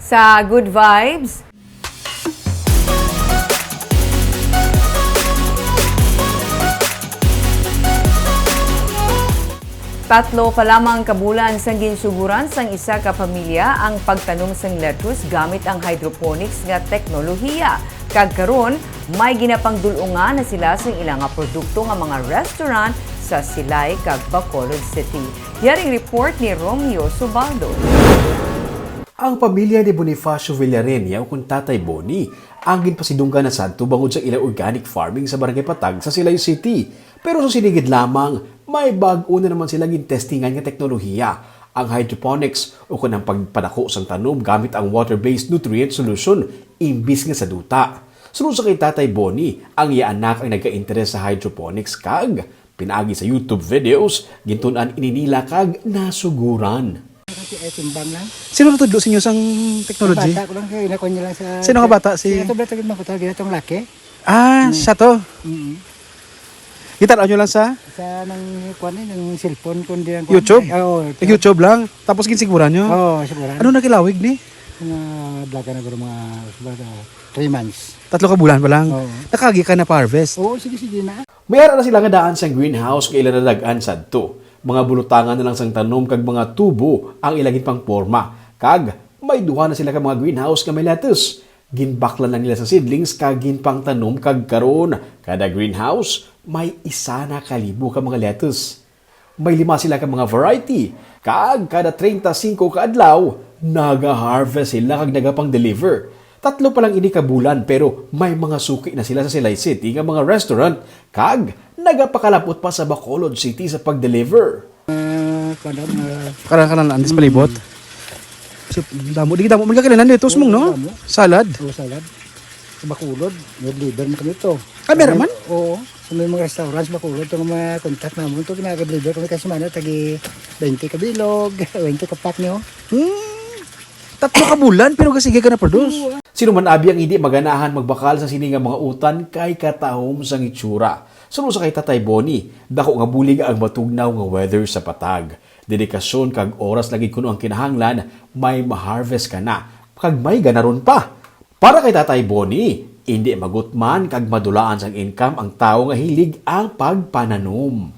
Sa Good Vibes, tatlo pa lamang kabulan sang ginsuguran sang isa ka pamilya ang pagtanom sang lettuce gamit ang hydroponics nga teknolohiya. Kag karon, may ginapangdulungan na sila sa ilang nga produkto nga mga restaurant sa Silay kag Bacolod City. Yaring report ni Romeo Subaldo. Ang pamilya ni Bonifacio Villarenia o kung Tatay Boni ang ginpasidunggan na sadto bangod sa ilang organic farming sa Barangay Patag sa Silay City. Pero sa sinigid lamang, may bago na naman silang testingan nga teknolohiya, ang hydroponics o kung ang pagpadako sang tanom gamit ang water-based nutrient solution imbis nga sa duta. Sunod sa kay Tatay Boni, ang iya anak ang nagka-interes sa hydroponics kag pinaagi sa YouTube videos, gintunan ininila kag nasuguran. Ay, timbang lang. Sino natudlo sa inyo sang technology? Bata ko lang, kaya inakon niya lang sa... Sino ka bata? Si... Ito ba ito magputol, ginatong laki? Siya to. Gitaraan nyo lang sa Ng cellphone, kundi ang... YouTube? Oo. YouTube lang? Tapos ginsiguran nyo? Oo, siguro. Ano nakilawig ni? Mga blaga na pero mga 3 months. 3 ka bulan pa lang? Oo. Nakagi ka na pa-harvest? Oo, sige na. Mayroon na sila nga daan sa greenhouse kay ilan na dagaan sadto. Mga bulutangan na lang sang tanom kag mga tubo ang ilagin pang forma. Kag may duha na sila kag mga greenhouse nga may lettuce. Ginbaklan na nila sa seedlings kag ginpang tanom kag karon. Kada greenhouse may 1,000 ka mga lettuce. May 5 sila ka mga variety. Kag kada 35 ka adlaw naga-harvest sila kag nagapang-deliver. 3 pa lang ini kabulan pero may mga suki na sila sa Silay City nga mga restaurant kag nagapakalapot pa sa Bacolod City sa pag-deliver. Karan andis palibot? So, damo, di damo. Magkakailan dito, smong, no? Damo. Salad? Oo, salad. Sa Bacolod, may deliver na kami ito. Meron man? Oo. Sa may mga restaurants, Bacolod, itong mga contact namin, ito ginag-deliver kami kasi mana, tagi 20 ka bilog, 20 ka pack nyo. 3 ka bulan, pero kasige ka na produce. Sino man abi ang hindi maganahan magbakal sa sini nga mga utan kay katahom sang itsura. Sunod sa kay Tatay Boni, dako nga bulig ang matugnaw nga weather sa Patag. Dedikasyon kag oras lagi kuno ang kinahanglan, may ma-harvest ka na. Kag may ganaron pa. Para kay Tatay Boni, hindi magutman kag madulaan sang income ang tao nga hilig ang pagpananom.